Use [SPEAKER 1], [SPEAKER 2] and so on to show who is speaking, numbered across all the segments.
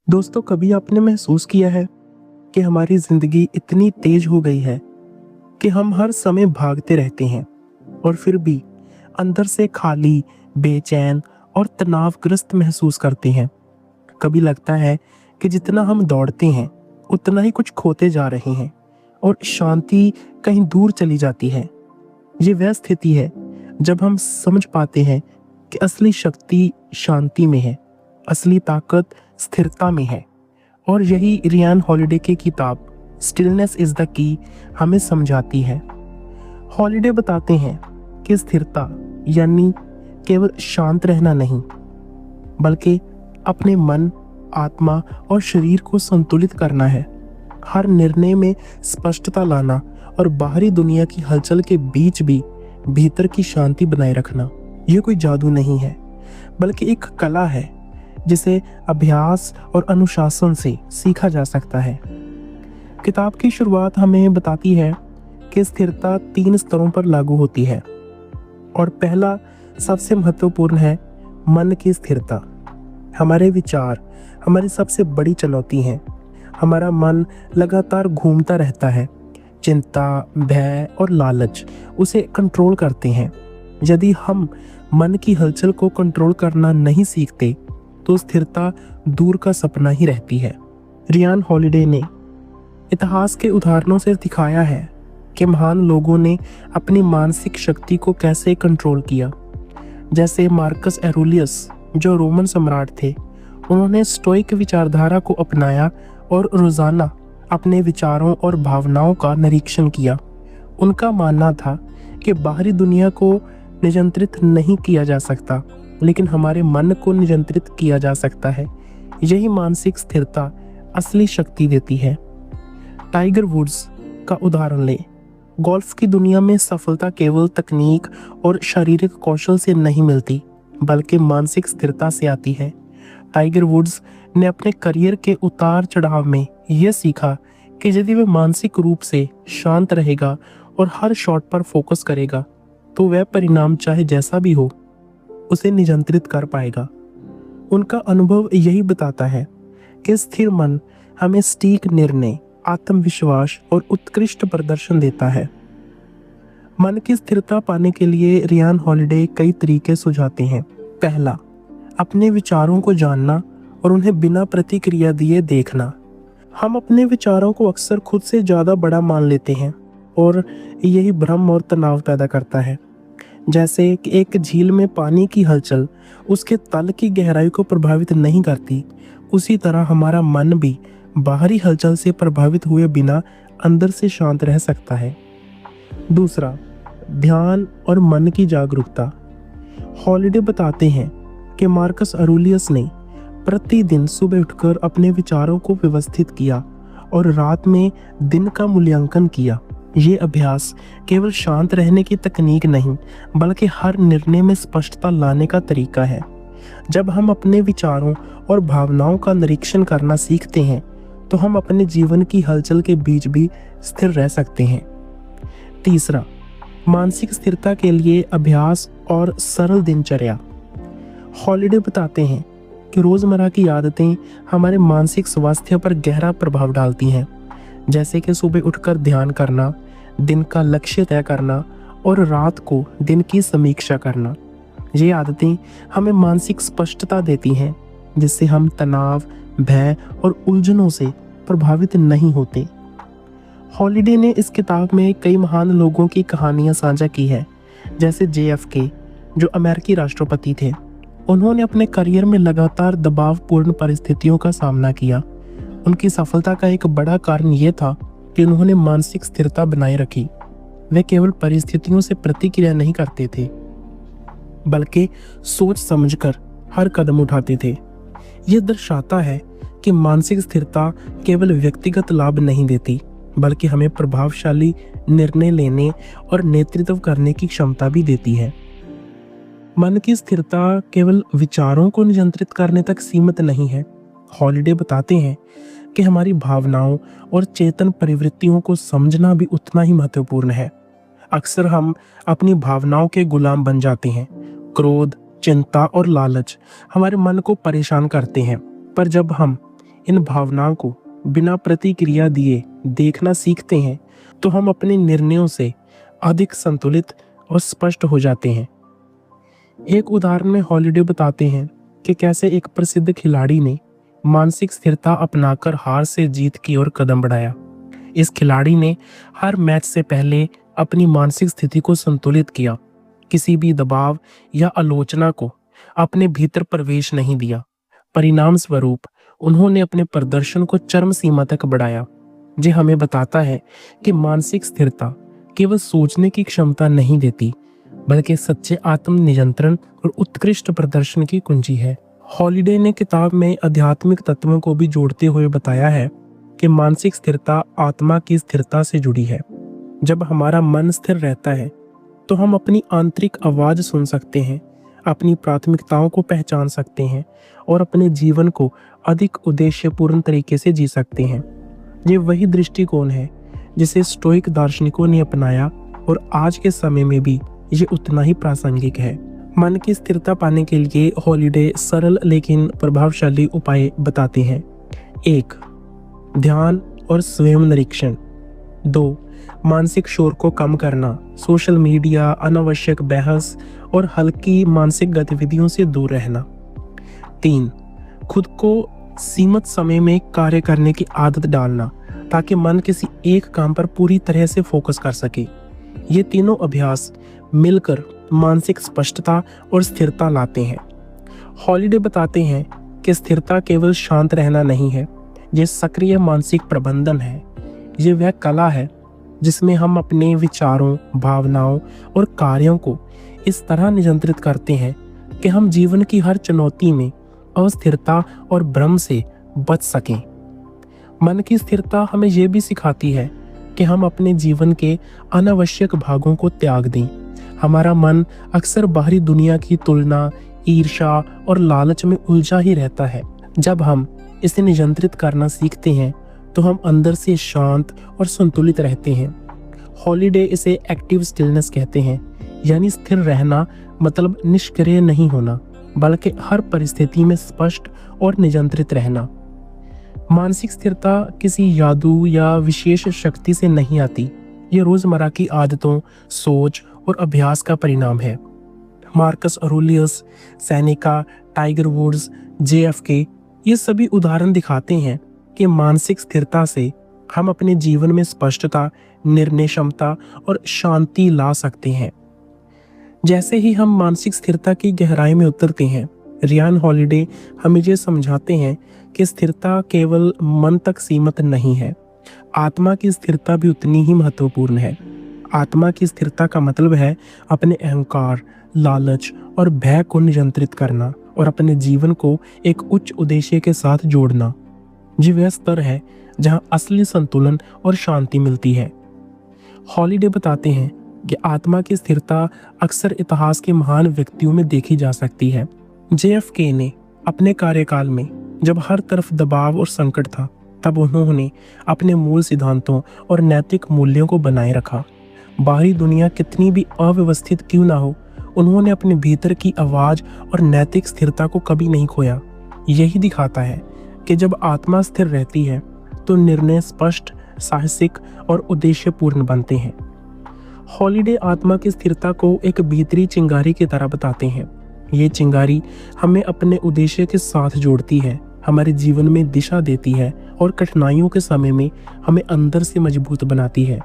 [SPEAKER 1] दोस्तों, कभी आपने महसूस किया है कि हमारी जिंदगी इतनी तेज हो गई है कि हम हर समय भागते रहते हैं और फिर भी अंदर से खाली, बेचैन और तनावग्रस्त महसूस करते हैं। कभी लगता है कि जितना हम दौड़ते हैं उतना ही कुछ खोते जा रहे हैं और शांति कहीं दूर चली जाती है। ये वह स्थिति है जब हम समझ पाते हैं कि असली शक्ति शांति में है, असली ताकत स्थिरता में है। और यही रियान हॉलिडे की किताब स्टिलनेस इज द की हमें समझाती है। हॉलिडे बताते हैं कि स्थिरता यानी केवल शांत रहना नहीं, बल्कि अपने मन, आत्मा और शरीर को संतुलित करना है। हर निर्णय में स्पष्टता लाना और बाहरी दुनिया की हलचल के बीच भी भीतर की शांति बनाए रखना। यह कोई जादू नहीं है, बल्कि एक कला है जिसे अभ्यास और अनुशासन से सीखा जा सकता है। किताब की शुरुआत हमें बताती है कि स्थिरता 3 स्तरों पर लागू होती है और पहला सबसे महत्वपूर्ण है मन की स्थिरता। हमारे विचार हमारी सबसे बड़ी चुनौती हैं। हमारा मन लगातार घूमता रहता है। चिंता, भय और लालच उसे कंट्रोल करते हैं। यदि हम मन की हलचल को कंट्रोल करना नहीं सीखते तो स्थिरता दूर का सपना ही रहती है। रियान हॉलिडे ने इतिहास के उदाहरणों से दिखाया है कि महान लोगों ने अपनी मानसिक शक्ति को कैसे कंट्रोल किया। जैसे मार्कस एरोलियस, जो रोमन सम्राट थे, उन्होंने स्टोइक विचारधारा को अपनाया और रोजाना अपने विचारों और भावनाओं का निरीक्षण किया। उनका मानना था कि बाहरी दुनिया को नियंत्रित नहीं किया जा सकता, लेकिन हमारे मन को नियंत्रित किया जा सकता है। यही मानसिक स्थिरता असली शक्ति देती है। टाइगर वुड्स का उदाहरण लें। गोल्फ की दुनिया में सफलता केवल तकनीक और शारीरिक कौशल से नहीं मिलती, बल्कि मानसिक स्थिरता से आती है। टाइगर वुड्स ने अपने करियर के उतार चढ़ाव में यह सीखा कि यदि वह मानसिक रूप से शांत रहेगा और हर शॉट पर फोकस करेगा, तो वह परिणाम चाहे जैसा भी हो उसे नियंत्रित कर पाएगा। उनका अनुभव यही बताता है कि स्थिर मन हमें सटीक निर्णय, आत्मविश्वास और उत्कृष्ट प्रदर्शन देता है। मन की स्थिरता पाने के लिए रियान हॉलिडे कई तरीके सुझाते हैं। पहला, अपने विचारों को जानना और उन्हें बिना प्रतिक्रिया दिए देखना। हम अपने विचारों को अक्सर खुद से ज़्यादा बड़ा मान लेते हैं और यही भ्रम और तनाव पैदा करता है। जैसे कि एक झील में पानी की हलचल उसके तल की गहराई को प्रभावित नहीं करती, उसी तरह हमारा मन भी बाहरी हलचल से प्रभावित हुए बिना अंदर से शांत रह सकता है। दूसरा, ध्यान और मन की जागरूकता। हॉलिडे बताते हैं कि मार्कस एरोलियस ने प्रतिदिन सुबह उठकर अपने विचारों को व्यवस्थित किया और रात में दिन का मूल्यांकन किया। ये अभ्यास केवल शांत रहने की तकनीक नहीं, बल्कि हर निर्णय में स्पष्टता लाने का तरीका है। जब हम अपने विचारों और भावनाओं का निरीक्षण करना सीखते हैं तो हम अपने जीवन की हलचल के बीच भी स्थिर रह सकते हैं। तीसरा, मानसिक स्थिरता के लिए अभ्यास और सरल दिनचर्या। हॉलिडे बताते हैं कि रोजमर्रा की आदतें हमारे मानसिक स्वास्थ्य पर गहरा प्रभाव डालती हैं। जैसे कि सुबह उठकर ध्यान करना, दिन का लक्ष्य तय करना और रात को दिन की समीक्षा करना। ये आदतें हमें मानसिक स्पष्टता देती हैं, जिससे हम तनाव, भय और उलझनों से प्रभावित नहीं होते। हॉलिडे ने इस किताब में कई महान लोगों की कहानियां साझा की है। जैसे JFK, जो अमेरिकी राष्ट्रपति थे। उन्होंने अपने करियर में लगातार दबावपूर्ण परिस्थितियों का सामना किया। उनकी सफलता का एक बड़ा कारण यह था कि उन्होंने मानसिक स्थिरता बनाए रखी। वे केवल परिस्थितियों से प्रतिक्रिया नहीं करते थे, बल्कि सोच समझकर हर कदम उठाते थे। यह दर्शाता है कि मानसिक स्थिरता केवल व्यक्तिगत लाभ नहीं देती, बल्कि हमें प्रभावशाली निर्णय लेने और नेतृत्व करने की क्षमता भी देती है। मन की स्थिरता केवल विचारों को नियंत्रित करने तक सीमित नहीं है। हॉलिडे बताते हैं कि हमारी भावनाओं और चेतन प्रवृत्तियों को समझना भी उतना ही महत्वपूर्ण है। अक्सर हम अपनी भावनाओं के गुलाम बन जाते हैं। क्रोध, चिंता और लालच हमारे मन को परेशान करते हैं, पर जब हम इन भावनाओं को बिना प्रतिक्रिया दिए देखना सीखते हैं तो हम अपने निर्णयों से अधिक संतुलित और स्पष्ट हो जाते हैं। एक उदाहरण में हॉलिडे बताते हैं कि कैसे एक प्रसिद्ध खिलाड़ी ने मानसिक स्थिरता अपनाकर हार से जीत की ओर कदम बढ़ाया। इस खिलाड़ी ने हर मैच से पहले अपनी मानसिक स्थिति को संतुलित किया, किसी भी दबाव या आलोचना को अपने भीतर प्रवेश नहीं दिया। परिणाम स्वरूप उन्होंने अपने प्रदर्शन को चरम सीमा तक बढ़ाया। ये हमें बताता है कि मानसिक स्थिरता केवल सोचने की क्षमता नहीं देती, बल्कि सच्चे आत्म नियंत्रण और उत्कृष्ट प्रदर्शन की कुंजी है। हॉलिडे ने किताब में आध्यात्मिक तत्वों को भी जोड़ते हुए बताया है कि मानसिक स्थिरता आत्मा की स्थिरता से जुड़ी है। जब हमारा मन स्थिर रहता है तो हम अपनी आंतरिक आवाज सुन सकते हैं, अपनी प्राथमिकताओं को पहचान सकते हैं और अपने जीवन को अधिक उद्देश्यपूर्ण तरीके से जी सकते हैं। ये वही दृष्टिकोण है जिसे स्टोइक दार्शनिकों ने अपनाया और आज के समय में भी ये उतना ही प्रासंगिक है। मन की स्थिरता पाने के लिए हॉलिडे सरल लेकिन प्रभावशाली उपाय बताते हैं। 1. ध्यान और स्वयं निरीक्षण। 2. मानसिक शोर को कम करना, सोशल मीडिया, अनावश्यक बहस और हल्की मानसिक गतिविधियों से दूर रहना। 3. खुद को सीमित समय में कार्य करने की आदत डालना ताकि मन किसी एक काम पर पूरी तरह से फोकस कर सके। ये तीनों अभ्यास मिलकर मानसिक स्पष्टता और स्थिरता लाते हैं। हॉलिडे बताते हैं कि स्थिरता केवल शांत रहना नहीं है, ये सक्रिय मानसिक प्रबंधन है। ये वह कला है जिसमें हम अपने विचारों, भावनाओं और कार्यों को इस तरह नियंत्रित करते हैं कि हम जीवन की हर चुनौती में अस्थिरता और भ्रम से बच सकें। मन की स्थिरता हमें यह भी सिखाती है कि हम अपने जीवन के अनावश्यक भागों को त्याग दें। हमारा मन अक्सर बाहरी दुनिया की तुलना, ईर्ष्या और लालच में उलझा ही रहता है। जब हम इसे नियंत्रित करना सीखते हैं तो हम अंदर से शांत और संतुलित रहते हैं। हॉलिडे इसे एक्टिव स्टिलनेस कहते हैं, यानी स्थिर रहना मतलब निष्क्रिय नहीं होना, बल्कि हर परिस्थिति में स्पष्ट और नियंत्रित रहना। मानसिक स्थिरता किसी जादू या विशेष शक्ति से नहीं आती, ये रोजमर्रा की आदतों, सोच और अभ्यास का परिणाम है। Marcus Aurelius, Seneca, Tiger Woods, JFK ये सभी उदाहरण दिखाते हैं कि मानसिक स्थिरता से हम अपने जीवन में स्पष्टता, निर्णय क्षमता और शांति ला सकते हैं। जैसे ही हम मानसिक स्थिरता की गहराई में उतरते हैं, रियान हॉलिडे हमें ये समझाते हैं कि स्थिरता केवल मन तक सीमित नहीं है, आत्मा की स्थिरता भी उतनी ही महत्वपूर्ण है। आत्मा की स्थिरता का मतलब है अपने अहंकार, लालच और भय को नियंत्रित करना और अपने जीवन को एक उच्च उद्देश्य के साथ जोड़ना। ये वह स्तर है जहाँ असली संतुलन और शांति मिलती है। हॉलिडे बताते हैं कि आत्मा की स्थिरता अक्सर इतिहास के महान व्यक्तियों में देखी जा सकती है। JFK ने अपने कार्यकाल में जब हर तरफ दबाव और संकट था, तब उन्होंने अपने मूल सिद्धांतों और नैतिक मूल्यों को बनाए रखा। बाहरी दुनिया कितनी भी अव्यवस्थित क्यों ना हो, उन्होंने अपने भीतर की आवाज और नैतिक स्थिरता को कभी नहीं खोया। यही दिखाता है कि जब आत्मा स्थिर रहती है तो निर्णय स्पष्ट, साहसिक और उद्देश्यपूर्ण बनते हैं। हॉलिडे आत्मा की स्थिरता को एक भीतरी चिंगारी की तरह बताते हैं। ये चिंगारी हमें अपने उद्देश्य के साथ जोड़ती है, हमारे जीवन में दिशा देती है और कठिनाइयों के समय में हमें अंदर से मजबूत बनाती है।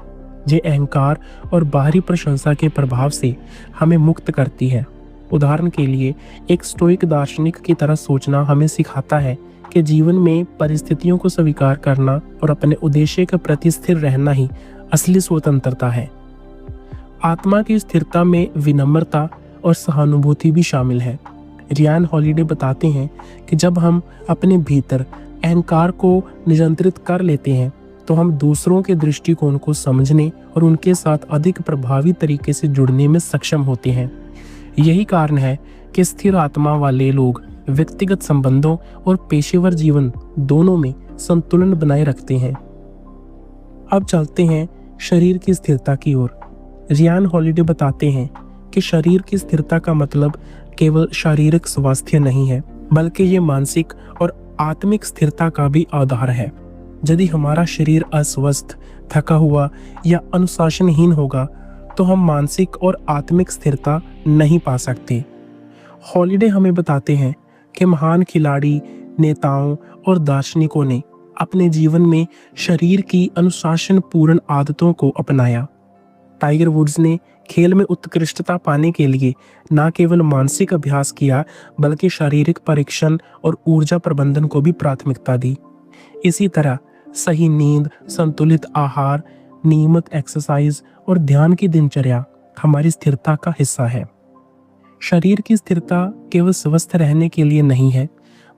[SPEAKER 1] ये अहंकार और बाहरी प्रशंसा के प्रभाव से हमें मुक्त करती है। उदाहरण के लिए, एक स्टोइक दार्शनिक की तरह सोचना हमें सिखाता है कि जीवन में परिस्थितियों को स्वीकार करना और अपने उद्देश्य के प्रति स्थिर रहना ही असली स्वतंत्रता है। आत्मा की स्थिरता में विनम्रता और सहानुभूति भी शामिल है। रियान हॉलिडे बताते हैं कि जब हम अपने भीतर अहंकार को नियंत्रित कर लेते हैं तो हम दूसरों के दृष्टिकोण को समझने और उनके साथ अधिक प्रभावी तरीके से जुड़ने में सक्षम होते हैं। यही कारण है कि स्थिर आत्मा वाले लोग व्यक्तिगत संबंधों और पेशेवर जीवन दोनों में संतुलन बनाए रखते हैं। अब चलते हैं शरीर की स्थिरता की ओर। रियान हॉलिडे बताते हैं कि शरीर की स्थिरता का मतलब केवल शारीरिक स्वास्थ्य नहीं है, बल्कि ये मानसिक और आत्मिक स्थिरता का भी आधार है। यदि हमारा शरीर अस्वस्थ, थका हुआ या अनुशासनहीन होगा तो हम मानसिक और आत्मिक स्थिरता नहीं पा सकते। हॉलिडे हमें बताते हैं कि महान खिलाड़ी, नेताओं और दार्शनिकों ने अपने जीवन में शरीर की अनुशासन पूर्ण आदतों को अपनाया। टाइगर वुड्स ने खेल में उत्कृष्टता पाने के लिए न केवल मानसिक अभ्यास किया बल्कि शारीरिक परीक्षण और ऊर्जा प्रबंधन को भी प्राथमिकता दी। इसी तरह सही नींद, संतुलित आहार, नियमित एक्सरसाइज और ध्यान की दिनचर्या हमारी स्थिरता का हिस्सा है। शरीर की स्थिरता केवल स्वस्थ रहने के लिए नहीं है,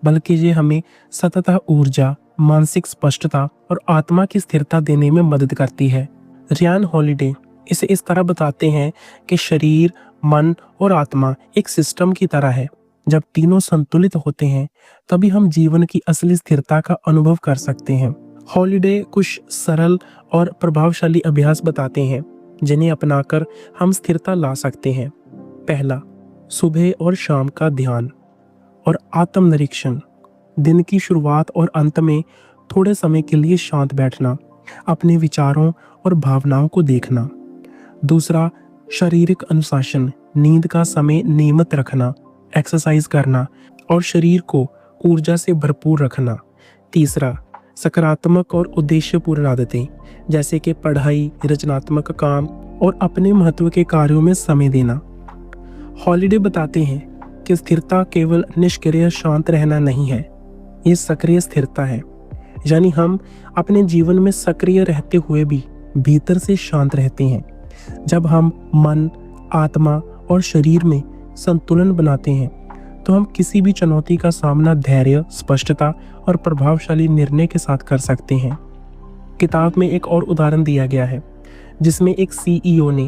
[SPEAKER 1] बल्कि ये हमें सतत ऊर्जा, मानसिक स्पष्टता और आत्मा की स्थिरता देने में मदद करती है। रियान हॉलिडे इसे इस तरह बताते हैं कि शरीर, मन और आत्मा एक सिस्टम की तरह है। जब तीनों संतुलित होते हैं तभी हम जीवन की असली स्थिरता का अनुभव कर सकते हैं। हॉलिडे कुछ सरल और प्रभावशाली अभ्यास बताते हैं जिन्हें अपनाकर हम स्थिरता ला सकते हैं। पहला, सुबह और शाम का ध्यान और आत्मनिरीक्षण। दिन की शुरुआत और अंत में थोड़े समय के लिए शांत बैठना, अपने विचारों और भावनाओं को देखना। दूसरा, शारीरिक अनुशासन, नींद का समय नियमित रखना, एक्सरसाइज करना और शरीर को ऊर्जा से भरपूर रखना। तीसरा, सकारात्मक और उद्देश्यपूर्ण आदतें जैसे कि पढ़ाई, रचनात्मक काम और अपने महत्व के कार्यों में समय देना। हॉलिडे बताते हैं कि स्थिरता केवल निष्क्रिय शांत रहना नहीं है, ये सक्रिय स्थिरता है। यानी हम अपने जीवन में सक्रिय रहते हुए भी भीतर से शांत रहते हैं। जब हम मन, आत्मा और शरीर में संतुलन बनाते हैं तो हम किसी भी चुनौती का सामना धैर्य, स्पष्टता और प्रभावशाली निर्णय के साथ कर सकते हैं। किताब में एक और उदाहरण दिया गया है जिसमें एक सीईओ ने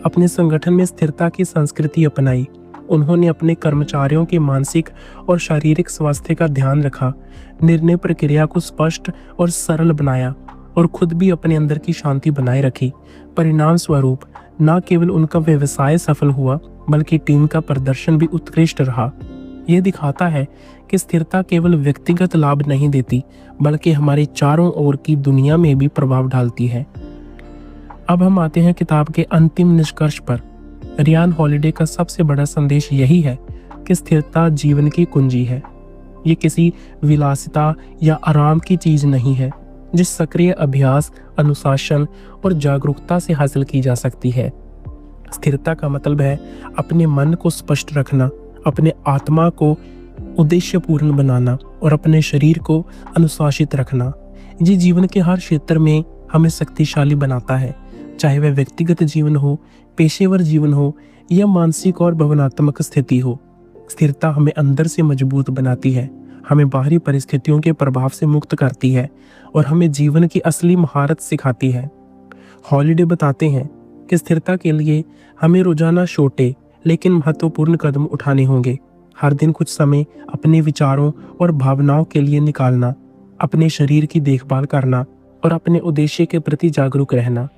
[SPEAKER 1] अपने संगठन में स्थिरता की संस्कृति अपनाई। उन्होंने अपने कर्मचारियों के मानसिक और शारीरिक स्वास्थ्य का ध्यान रखा, निर्णय प्रक्रिया को स्पष्ट और सरल बनाया और खुद भी अपने अंदर की शांति बनाए रखी। परिणाम स्वरूप न केवल उनका व्यवसाय सफल हुआ बल्कि टीम का प्रदर्शन भी उत्कृष्ट रहा। यह दिखाता है कि स्थिरता केवल व्यक्तिगत लाभ नहीं देती बल्कि हमारे चारों ओर की दुनिया में भी प्रभाव डालती है। अब हम आते हैं किताब के अंतिम निष्कर्ष पर। रियान हॉलिडे का सबसे बड़ा संदेश यही है कि स्थिरता जीवन की कुंजी है। ये किसी विलासिता या आराम की चीज नहीं है, जिस सक्रिय अभ्यास, अनुशासन और जागरूकता से हासिल की जा सकती है। स्थिरता का मतलब है अपने मन को स्पष्ट रखना, अपने आत्मा को उद्देश्यपूर्ण बनाना और अपने शरीर को अनुशासित रखना। ये जीवन के हर क्षेत्र में हमें शक्तिशाली बनाता है, चाहे वह व्यक्तिगत जीवन हो, पेशेवर जीवन हो या मानसिक और भावनात्मक स्थिति हो। स्थिरता हमें अंदर से मजबूत बनाती है, हमें बाहरी परिस्थितियों के प्रभाव से मुक्त करती है और हमें जीवन की असली महारत सिखाती है। हॉलिडे बताते हैं कि स्थिरता के लिए हमें रोजाना छोटे लेकिन महत्वपूर्ण कदम उठाने होंगे। हर दिन कुछ समय अपने विचारों और भावनाओं के लिए निकालना, अपने शरीर की देखभाल करना और अपने उद्देश्य के प्रति जागरूक रहना।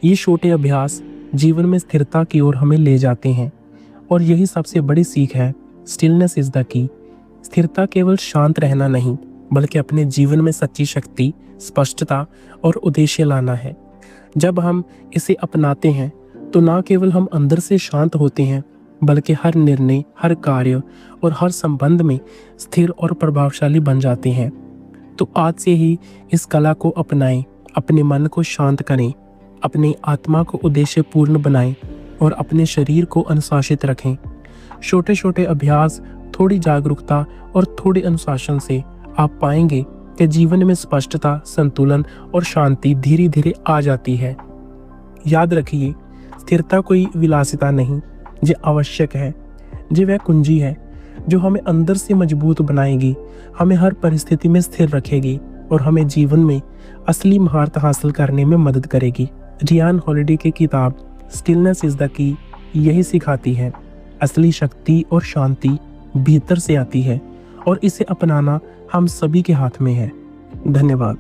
[SPEAKER 1] ये छोटे अभ्यास जीवन में स्थिरता की ओर हमें ले जाते हैं और यही सबसे बड़ी सीख है। Stillness is the key. स्थिरता केवल शांत रहना नहीं बल्कि अपने जीवन में सच्ची शक्ति, स्पष्टता और उद्देश्य लाना है। जब हम इसे अपनाते हैं तो ना केवल हम अंदर से शांत होते हैं बल्कि हर निर्णय, हर कार्य और हर संबंध में स्थिर और प्रभावशाली बन जाते हैं। तो आज से ही इस कला को अपनाएं, अपने मन को शांत करें, अपनी आत्मा को उद्देश्यपूर्ण बनाएं और अपने शरीर को अनुशासित रखें। छोटे छोटे अभ्यास, थोड़ी जागरूकता और थोड़े अनुशासन से आप पाएंगे कि जीवन में स्पष्टता, संतुलन और शांति धीरे धीरे आ जाती है। याद रखिए, स्थिरता कोई विलासिता नहीं, जो आवश्यक है। जो वह कुंजी है जो हमें अंदर से मजबूत बनाएगी, हमें हर परिस्थिति में स्थिर रखेगी और हमें जीवन में असली महारत हासिल करने में मदद करेगी। रियान हॉलिडे की किताब स्टिलनेस इज द की यही सिखाती है, असली शक्ति और शांति भीतर से आती है और इसे अपनाना हम सभी के हाथ में है। धन्यवाद।